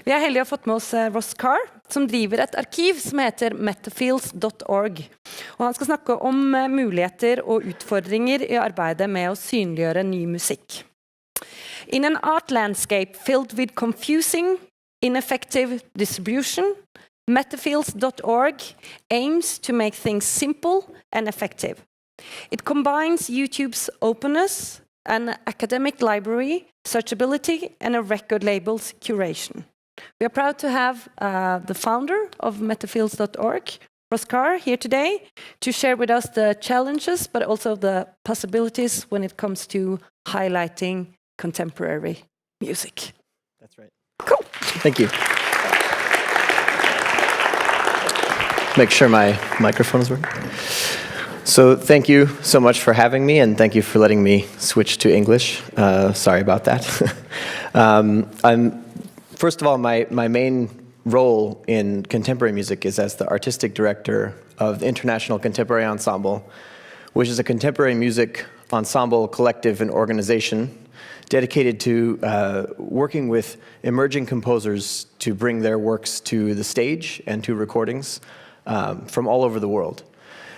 Vi heldige å ha fått med oss Ross Karre, som driver et arkiv som heter Metafields.org. Og han skal snakke om muligheter og utfordringer I arbeidet med å synliggjøre ny musikk. In an art landscape filled with confusing, ineffective distribution, Metafields.org aims to make things simple and effective. It combines YouTube's openness, an academic library, searchability, and a record label's curation. We are proud to have the founder of Metafields.org, Ross Karre, here today to share with us the challenges, but also the possibilities when it comes to highlighting contemporary music. That's right. Cool. Thank you. Make sure my microphone is working. So thank you so much for having me, and thank you for letting me switch to English. Sorry about that. First of all, my main role in contemporary music is as the artistic director of the International Contemporary Ensemble, which is a contemporary music ensemble, collective, and organization dedicated to working with emerging composers to bring their works to the stage and to recordings from all over the world.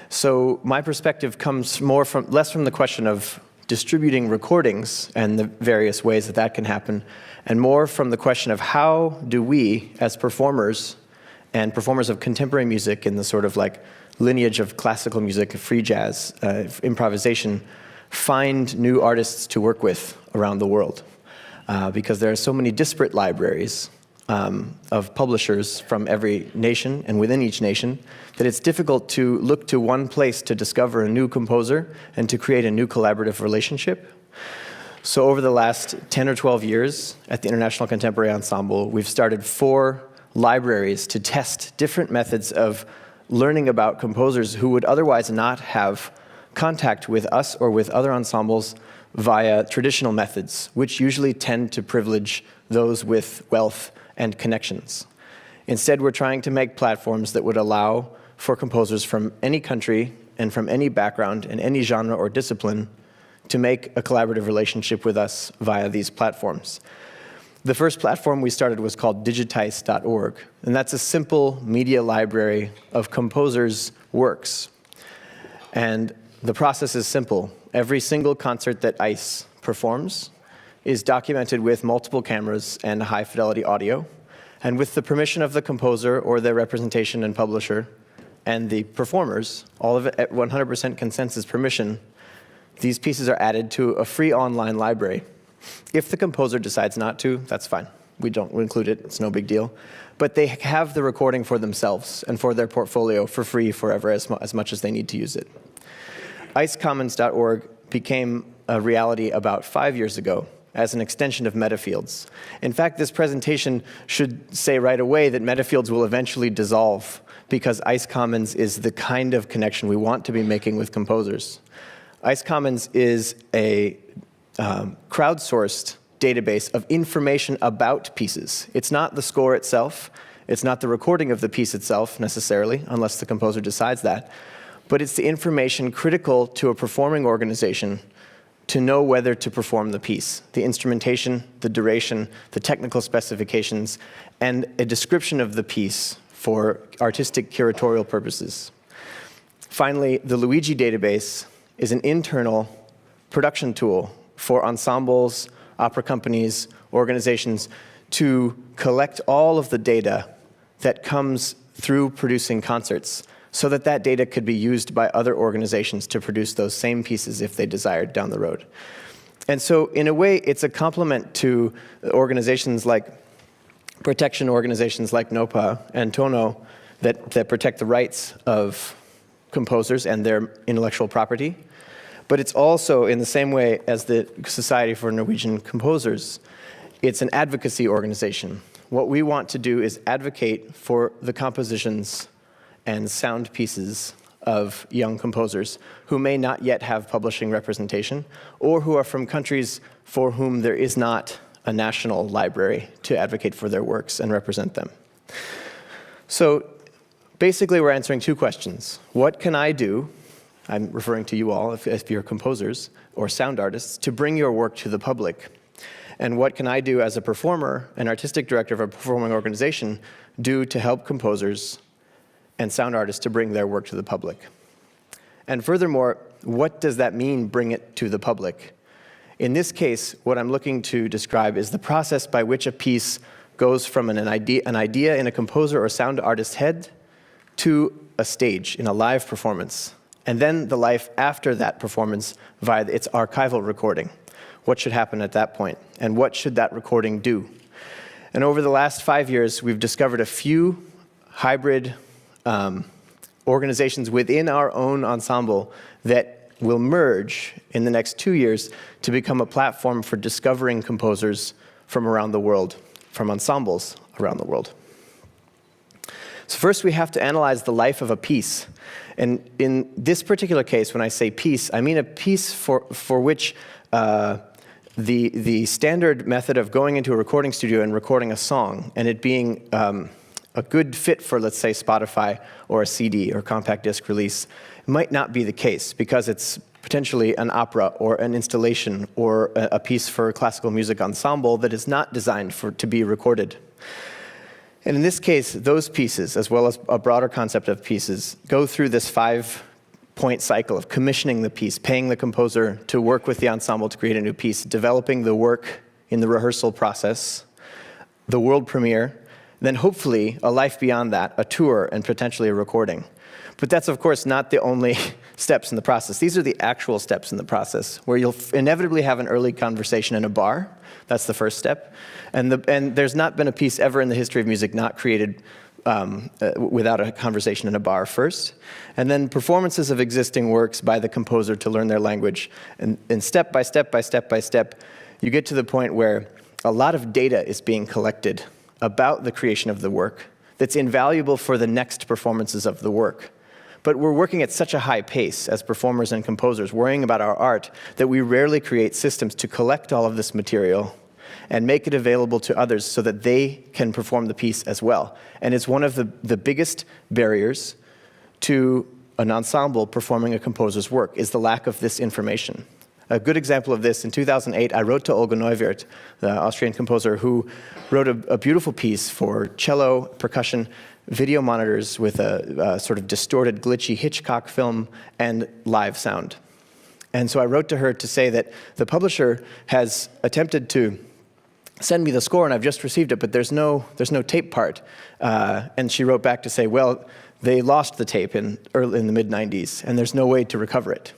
So my perspective comes less from the question of distributing recordings and the various ways that that can happen, and more from the question of how do we, as performers and performers of contemporary music in the sort of like lineage of classical music, free jazz, improvisation, find new artists to work with around the world. Because there are so many disparate libraries of publishers from every nation and within each nation that it's difficult to look to one place to discover a new composer and to create a new collaborative relationship. So over the last 10 or 12 years at the International Contemporary Ensemble, we've started 4 libraries to test different methods of learning about composers who would otherwise not have contact with us or with other ensembles via traditional methods, which usually tend to privilege those with wealth and connections. Instead, we're trying to make platforms that would allow for composers from any country and from any background and any genre or discipline to make a collaborative relationship with us via these platforms. The first platform we started was called Digitize Org, and that's a simple media library of composers' works. And the process is simple. Every single concert that ICE performs is documented with multiple cameras and high-fidelity audio, and with the permission of the composer or their representation and publisher and the performers, all of it at 100% consensus permission, these pieces are added to a free online library. If the composer decides not to, that's fine. We don't include it, it's no big deal. But they have the recording for themselves and for their portfolio for free forever as much as they need to use it. icecommons.org became a reality about 5 years ago as an extension of Metafields. In fact, this presentation should say right away that Metafields will eventually dissolve because icecommons is the kind of connection we want to be making with composers. icecommons is a crowdsourced database of information about pieces. It's not the score itself, it's not the recording of the piece itself necessarily, unless the composer decides that, but it's the information critical to a performing organization to know whether to perform the piece. The instrumentation, the duration, the technical specifications, and a description of the piece for artistic curatorial purposes. Finally, the Luigi database is an internal production tool for ensembles, opera companies, organizations to collect all of the data that comes through producing concerts, so that that data could be used by other organizations to produce those same pieces if they desired down the road. And so in a way, it's a complement to organizations like protection organizations like NOPA and TONO that protect the rights of composers and their intellectual property. But it's also, in the same way as the Society for Norwegian Composers, it's an advocacy organization. What we want to do is advocate for the compositions and sound pieces of young composers who may not yet have publishing representation, or who are from countries for whom there is not a national library to advocate for their works and represent them. So basically we're answering 2 questions. What can I do, I'm referring to you all if you're composers or sound artists, to bring your work to the public? And what can I do as a performer, an artistic director of a performing organization, do to help composers and sound artists to bring their work to the public? And furthermore, what does that mean, bring it to the public? In this case, what I'm looking to describe is the process by which a piece goes from an idea in a composer or sound artist's head to a stage in a live performance, and then the life after that performance via its archival recording. What should happen at that point, and what should that recording do? And over the last 5 years, we've discovered a few hybrid organizations within our own ensemble that will merge in the next 2 years to become a platform for discovering composers from around the world, from ensembles around the world. So first we have to analyze the life of a piece. And in this particular case, when I say piece, I mean a piece for which the standard method of going into a recording studio and recording a song and it being a good fit for, let's say, Spotify or a CD or compact disc release might not be the case because it's potentially an opera or an installation or a piece for a classical music ensemble that is not designed to be recorded. And in this case, those pieces, as well as a broader concept of pieces, go through this 5-point cycle of commissioning the piece, paying the composer to work with the ensemble to create a new piece, developing the work in the rehearsal process, the world premiere, then hopefully a life beyond that, a tour, and potentially a recording. But that's, of course, not the only steps in the process. These are the actual steps in the process, where you'll inevitably have an early conversation in a bar. That's the first step. And there's not been a piece ever in the history of music not created without a conversation in a bar first. And then performances of existing works by the composer to learn their language. And step by step by step by step, you get to the point where a lot of data is being collected about the creation of the work that's invaluable for the next performances of the work. But we're working at such a high pace as performers and composers, worrying about our art, that we rarely create systems to collect all of this material and make it available to others so that they can perform the piece as well. And it's one of the biggest barriers to an ensemble performing a composer's work, is the lack of this information. A good example of this, in 2008, I wrote to Olga Neuwirth, the Austrian composer, who wrote a beautiful piece for cello, percussion, video monitors with a sort of distorted, glitchy Hitchcock film and live sound. And so I wrote to her to say that the publisher has attempted to send me the score, and I've just received it, but there's no tape part. And she wrote back to say, well, they lost the tape in the mid-90s, and there's no way to recover it.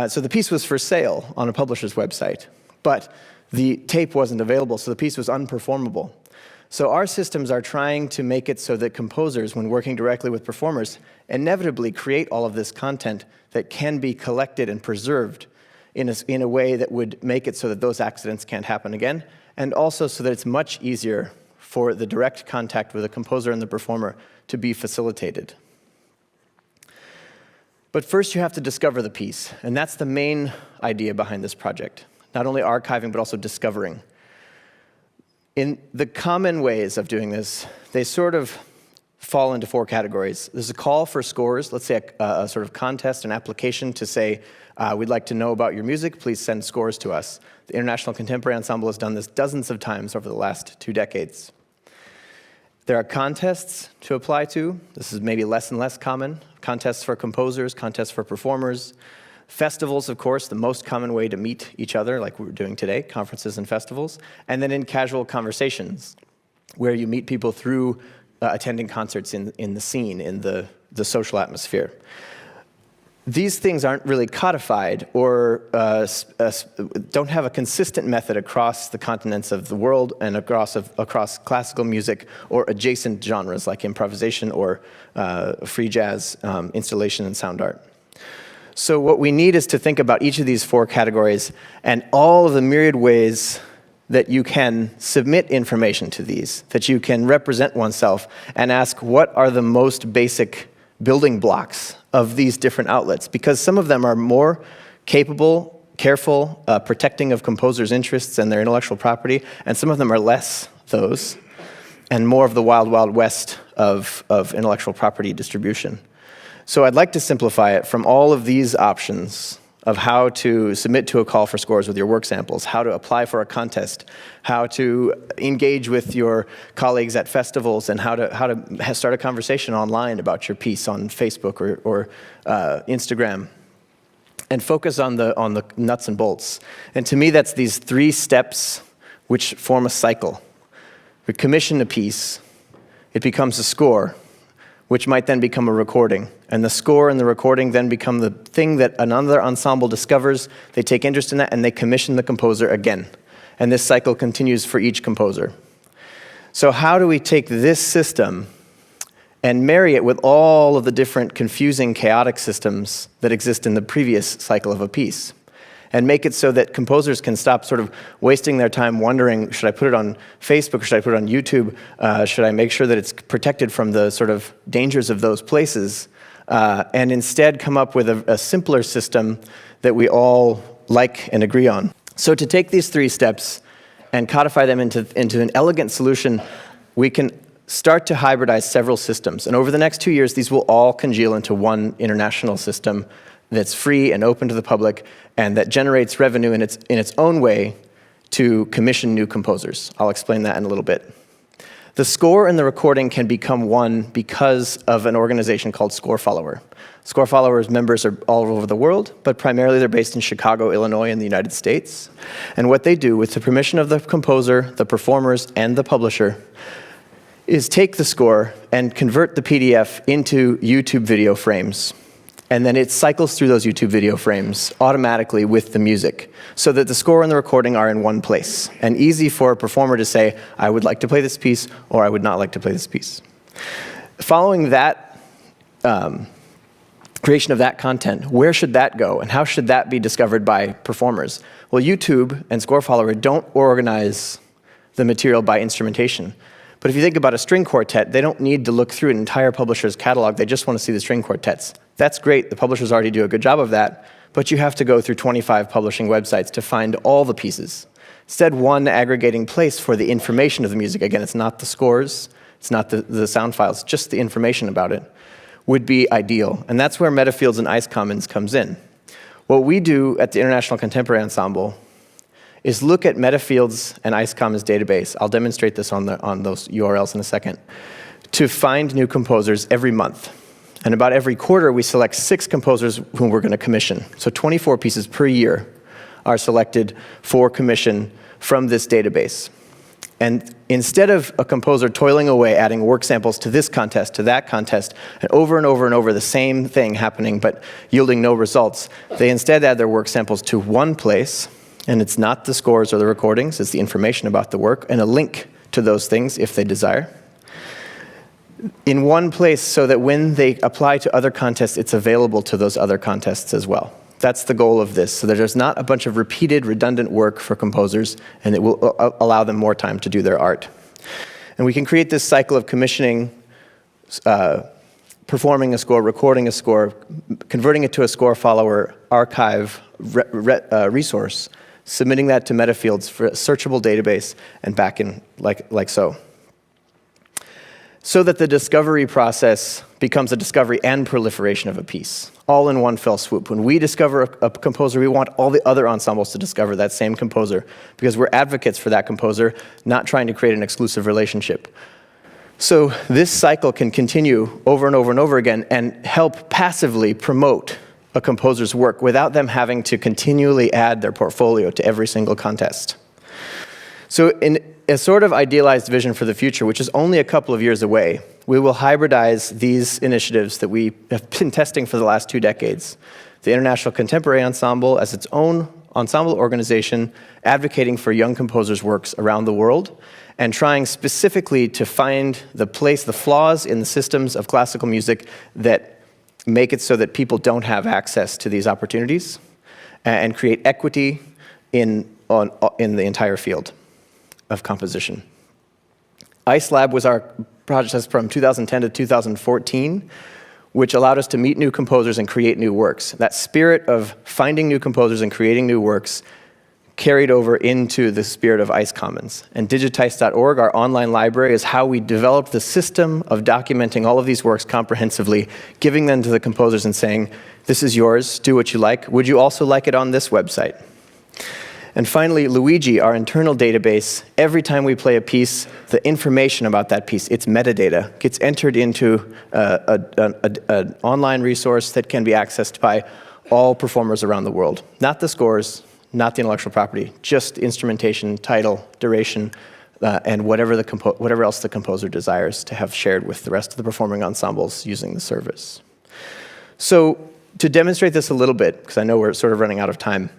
So the piece was for sale on a publisher's website, but the tape wasn't available, so the piece was unperformable. So our systems are trying to make it so that composers, when working directly with performers, inevitably create all of this content that can be collected and preserved in a way that would make it so that those accidents can't happen again, and also so that it's much easier for the direct contact with the composer and the performer to be facilitated. But first you have to discover the piece, and that's the main idea behind this project. Not only archiving, but also discovering. In the common ways of doing this, they sort of fall into 4 categories. There's a call for scores, let's say a sort of contest, an application to say, we'd like to know about your music, please send scores to us. The International Contemporary Ensemble has done this dozens of times over the last 2 decades. There are contests to apply to. This is maybe less and less common. Contests for composers, contests for performers. Festivals, of course, the most common way to meet each other, like we're doing today, conferences and festivals. And then in casual conversations, where you meet people through attending concerts in the scene, in the social atmosphere. These things aren't really codified or don't have a consistent method across the continents of the world and across classical music or adjacent genres like improvisation or free jazz, installation, and sound art. So what we need is to think about each of these 4 categories and all of the myriad ways that you can submit information to these, that you can represent oneself and ask what are the most basic building blocks of these different outlets, because some of them are more capable, careful, protecting of composers' interests and their intellectual property, and some of them are less those, and more of the wild, wild west of intellectual property distribution. So I'd like to simplify it from all of these options of how to submit to a call for scores with your work samples, how to apply for a contest, how to engage with your colleagues at festivals, and how to start a conversation online about your piece on Facebook or Instagram, and focus on the nuts and bolts. And to me, that's these 3 steps which form a cycle. We commission a piece, it becomes a score, which might then become a recording. And the score and the recording then become the thing that another ensemble discovers, they take interest in that, and they commission the composer again. And this cycle continues for each composer. So how do we take this system and marry it with all of the different confusing, chaotic systems that exist in the previous cycle of a piece? And make it so that composers can stop sort of wasting their time wondering, should I put it on Facebook, or should I put it on YouTube? Should I make sure that it's protected from the sort of dangers of those places? And instead come up with a simpler system that we all like and agree on. So to take these 3 steps and codify them into an elegant solution, we can start to hybridize several systems. And over the next 2 years, these will all congeal into one international system that's free and open to the public, and that generates revenue in its own way to commission new composers. I'll explain that in a little bit. The score and the recording can become one because of an organization called Score Follower. Score Follower's members are all over the world, but primarily they're based in Chicago, Illinois, in the United States. And what they do, with the permission of the composer, the performers, and the publisher, is take the score and convert the PDF into YouTube video frames. And then it cycles through those YouTube video frames automatically with the music, so that the score and the recording are in one place, and easy for a performer to say, I would like to play this piece, or I would not like to play this piece. Following that creation of that content, where should that go, and how should that be discovered by performers? Well, YouTube and Score Follower don't organize the material by instrumentation. But if you think about a string quartet, they don't need to look through an entire publisher's catalog, they just want to see the string quartets. That's great, the publishers already do a good job of that, but you have to go through 25 publishing websites to find all the pieces. Instead, one aggregating place for the information of the music, again, it's not the scores, it's not the sound files, just the information about it, would be ideal. And that's where Metafields and ICE Commons comes in. What we do at the International Contemporary Ensemble is look at Metafields and ICE Commons database, I'll demonstrate this on those URLs in a second, to find new composers every month. And about every quarter, we select 6 composers whom we're going to commission. So 24 pieces per year are selected for commission from this database. And instead of a composer toiling away, adding work samples to this contest, to that contest, and over and over and over the same thing happening, but yielding no results, they instead add their work samples to one place, and it's not the scores or the recordings, it's the information about the work, and a link to those things if they desire, in one place, so that when they apply to other contests, it's available to those other contests as well. That's the goal of this, so that there's not a bunch of repeated, redundant work for composers, and it will allow them more time to do their art. And we can create this cycle of commissioning, performing a score, recording a score, converting it to a Score Follower archive resource, submitting that to Metafields for a searchable database, and back in like so. So that the discovery process becomes a discovery and proliferation of a piece, all in one fell swoop. When we discover a composer, we want all the other ensembles to discover that same composer, because we're advocates for that composer, not trying to create an exclusive relationship. So this cycle can continue over and over and over again and help passively promote a composer's work without them having to continually add their portfolio to every single contest. So in a sort of idealized vision for the future, which is only a couple of years away, we will hybridize these initiatives that we have been testing for the last 2 decades. The International Contemporary Ensemble as its own ensemble organization, advocating for young composers' works around the world, and trying specifically to find the flaws in the systems of classical music that make it so that people don't have access to these opportunities, and create equity in the entire field of composition. ICE Lab was our project from 2010 to 2014, which allowed us to meet new composers and create new works. That spirit of finding new composers and creating new works carried over into the spirit of ICE Commons. And Digitize.org, our online library, is how we developed the system of documenting all of these works comprehensively, giving them to the composers and saying, this is yours, do what you like. Would you also like it on this website? And finally, Luigi, our internal database, every time we play a piece, the information about that piece, its metadata, gets entered into an online resource that can be accessed by all performers around the world. Not the scores, not the intellectual property, just instrumentation, title, duration, and whatever else the composer desires to have shared with the rest of the performing ensembles using the service. So to demonstrate this a little bit, because I know we're sort of running out of time,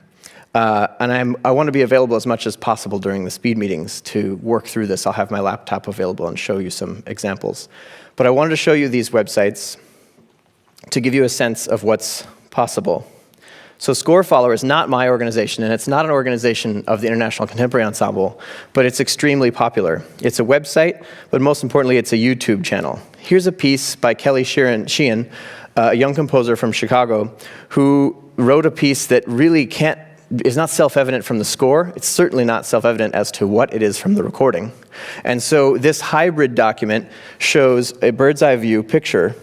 and I want to be available as much as possible during the speed meetings to work through this. I'll have my laptop available and show you some examples. But I wanted to show you these websites to give you a sense of what's possible. So ScoreFollower is not my organization, and it's not an organization of the International Contemporary Ensemble, but it's extremely popular. It's a website, but most importantly, it's a YouTube channel. Here's a piece by Kelly Sheehan, a young composer from Chicago, who wrote a piece that really is not self-evident from the score. It's certainly not self-evident as to what it is from the recording. And so this hybrid document shows a bird's eye view picture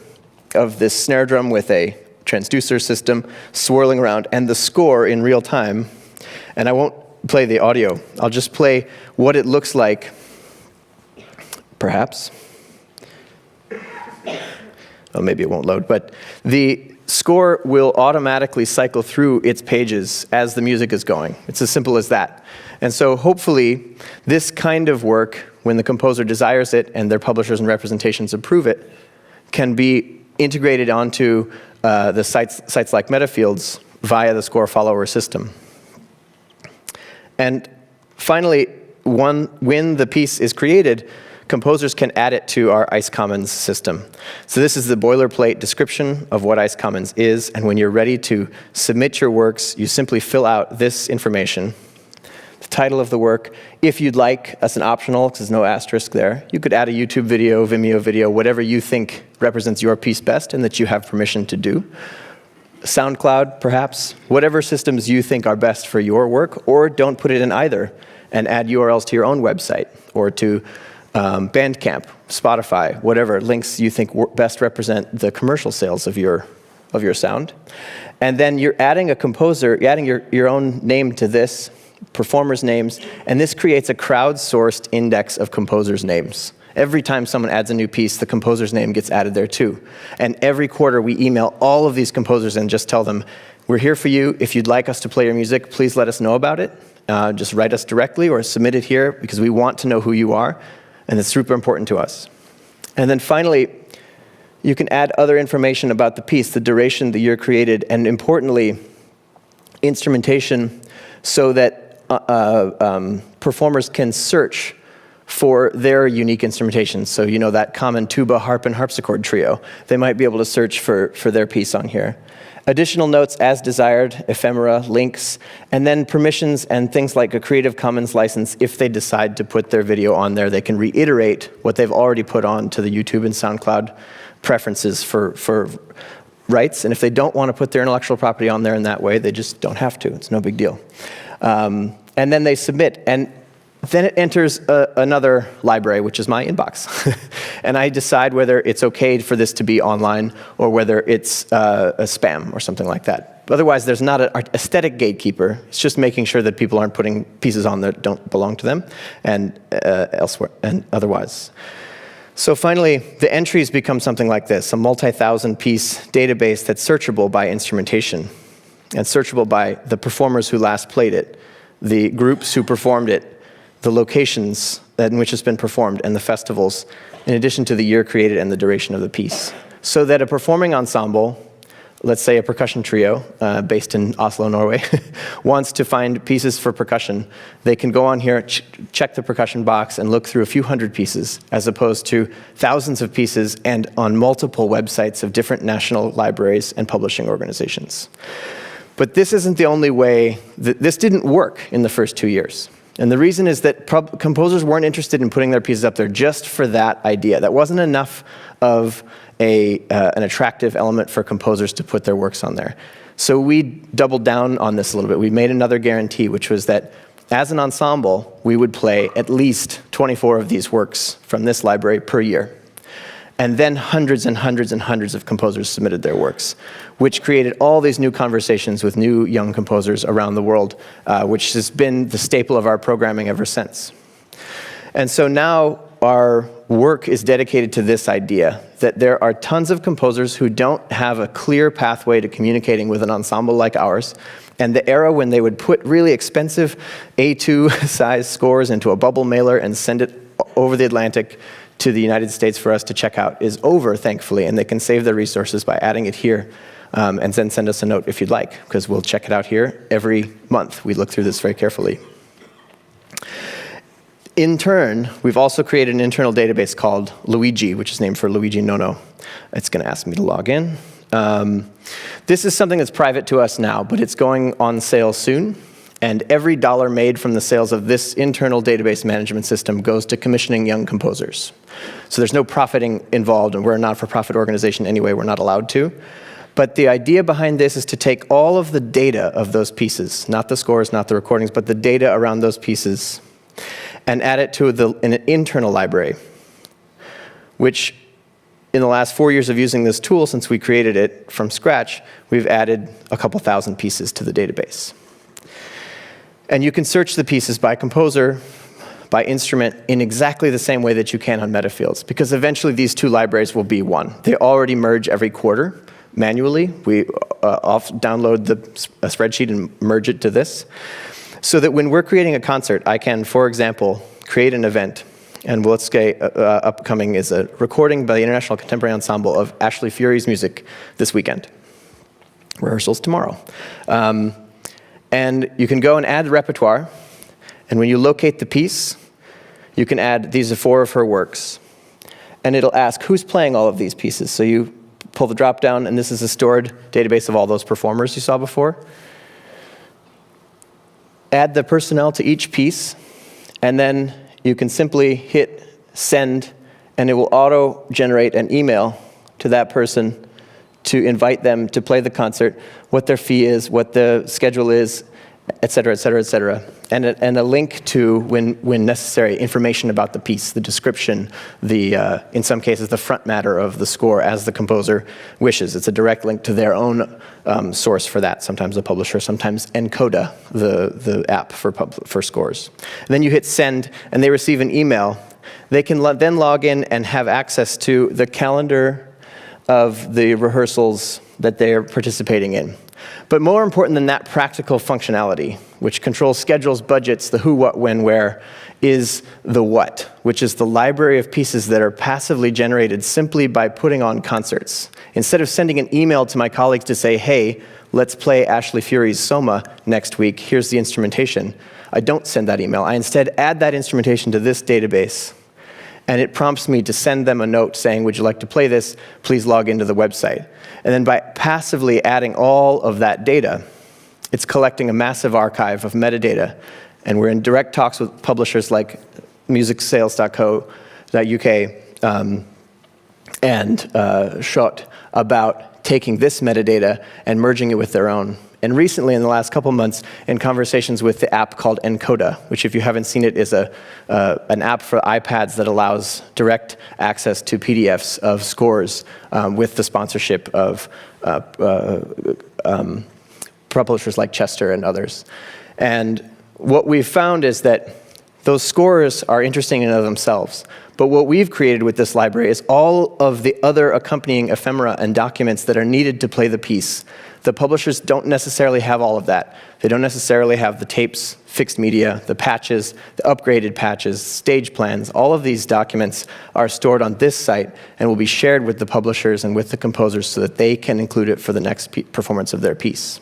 of this snare drum with a transducer system swirling around and the score in real time. And I won't play the audio. I'll just play what it looks like, perhaps. Well, maybe it won't load, but the score will automatically cycle through its pages as the music is going. It's as simple as that. And so hopefully this kind of work, when the composer desires it and their publishers and representations approve it, can be integrated onto the sites like Metafields via the ScoreFollower system. And finally, when the piece is created, composers can add it to our ICE Commons system. So this is the boilerplate description of what ICE Commons is, and when you're ready to submit your works, you simply fill out this information, the title of the work. If you'd like, as an optional, because there's no asterisk there, you could add a YouTube video, Vimeo video, whatever you think represents your piece best and that you have permission to do. SoundCloud, perhaps, whatever systems you think are best for your work, or don't put it in either and add URLs to your own website or to Bandcamp, Spotify, whatever links you think best represent the commercial sales of your sound. And then you're adding a composer, you're adding your own name to this, performers' names, and this creates a crowdsourced index of composers' names. Every time someone adds a new piece, the composer's name gets added there too. And every quarter we email all of these composers and just tell them, we're here for you. If you'd like us to play your music, please let us know about it. Just write us directly or submit it here because we want to know who you are. And it's super important to us. And then finally, you can add other information about the piece, the duration, the year created, and importantly, instrumentation so that performers can search for their unique instrumentation. So you know that common tuba, harp, and harpsichord trio. They might be able to search for their piece on here. Additional notes as desired, ephemera, links, and then permissions and things like a Creative Commons license. If they decide to put their video on there, they can reiterate what they've already put on to the YouTube and SoundCloud preferences for rights. And if they don't want to put their intellectual property on there in that way, they just don't have to. It's no big deal. And then they submit. And then it enters another library, which is my inbox. And I decide whether it's okay for this to be online or whether it's a spam or something like that. Otherwise, there's not an aesthetic gatekeeper. It's just making sure that people aren't putting pieces on that don't belong to them and elsewhere and otherwise. So finally, the entries become something like this, a multi-thousand piece database that's searchable by instrumentation and searchable by the performers who last played it, the groups who performed it, the locations in which it's been performed, and the festivals, in addition to the year created and the duration of the piece. So that a performing ensemble, let's say a percussion trio based in Oslo, Norway, wants to find pieces for percussion, they can go on here, check the percussion box, and look through a few hundred pieces, as opposed to thousands of pieces and on multiple websites of different national libraries and publishing organizations. But this isn't the only way. This didn't work in the first 2 years. And the reason is that composers weren't interested in putting their pieces up there just for that idea. That wasn't enough of an attractive element for composers to put their works on there. So we doubled down on this a little bit. We made another guarantee, which was that as an ensemble, we would play at least 24 of these works from this library per year. And then hundreds and hundreds and hundreds of composers submitted their works, which created all these new conversations with new young composers around the world, which has been the staple of our programming ever since. And so now our work is dedicated to this idea, that there are tons of composers who don't have a clear pathway to communicating with an ensemble like ours, and the era when they would put really expensive A2 size scores into a bubble mailer and send it over the Atlantic to the United States for us to check out is over, thankfully, and they can save their resources by adding it here, and then send us a note if you'd like, because we'll check it out here every month. We look through this very carefully. In turn, we've also created an internal database called Luigi, which is named for Luigi Nono. It's going to ask me to log in. This is something that's private to us now, but it's going on sale soon. And every dollar made from the sales of this internal database management system goes to commissioning young composers. So there's no profiting involved, and we're a not-for-profit organization anyway, we're not allowed to. But the idea behind this is to take all of the data of those pieces, not the scores, not the recordings, but the data around those pieces, and add it to an internal library, which in the last 4 years of using this tool, since we created it from scratch, we've added a couple thousand pieces to the database. And you can search the pieces by composer, by instrument, in exactly the same way that you can on Metafields, because eventually these two libraries will be one. They already merge every quarter manually. We download a spreadsheet and merge it to this, so that when we're creating a concert, I can, for example, create an event. And let's say upcoming is a recording by the International Contemporary Ensemble of Ashley Fury's music this weekend. Rehearsals tomorrow. And you can go and add the repertoire, and when you locate the piece, you can add, these are 4 of her works. And it'll ask, who's playing all of these pieces? So you pull the drop down, and this is a stored database of all those performers you saw before. Add the personnel to each piece, and then you can simply hit send, and it will auto-generate an email to that person to invite them to play the concert, what their fee is, what the schedule is, et cetera, et cetera, et cetera. And a link to, when necessary, information about the piece, the description, in some cases, the front matter of the score as the composer wishes. It's a direct link to their own source for that, sometimes the publisher, sometimes Encoda, the app for scores. And then you hit send, and they receive an email. They can then log in and have access to the calendar of the rehearsals that they're participating in. But more important than that practical functionality, which controls schedules, budgets, the who, what, when, where, is the what, which is the library of pieces that are passively generated simply by putting on concerts. Instead of sending an email to my colleagues to say, hey, let's play Ashley Fury's Soma next week, here's the instrumentation, I don't send that email. I instead add that instrumentation to this database, and it prompts me to send them a note saying, would you like to play this? Please log into the website. And then by passively adding all of that data, it's collecting a massive archive of metadata. And we're in direct talks with publishers like musicsales.co.uk and Schott about taking this metadata and merging it with their own. And recently, in the last couple months, in conversations with the app called Encoda, which, if you haven't seen it, is an app for iPads that allows direct access to PDFs of scores with the sponsorship of publishers like Chester and others. And what we've found is that those scores are interesting in and of themselves. But what we've created with this library is all of the other accompanying ephemera and documents that are needed to play the piece. The publishers don't necessarily have all of that. They don't necessarily have the tapes, fixed media, the patches, the upgraded patches, stage plans. All of these documents are stored on this site and will be shared with the publishers and with the composers so that they can include it for the next performance of their piece.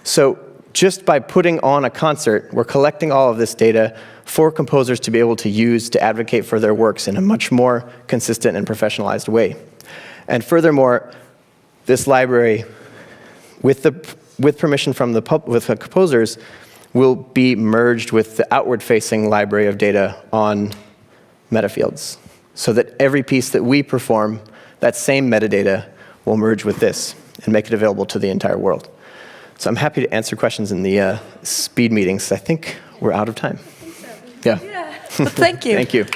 So just by putting on a concert, we're collecting all of this data for composers to be able to use to advocate for their works in a much more consistent and professionalized way. And furthermore, this library, with permission from the composers, will be merged with the outward-facing library of data on Metafields, so that every piece that we perform, that same metadata will merge with this and make it available to the entire world. So I'm happy to answer questions in the speed meetings. I think we're out of time. Yeah. Thank you. Thank you.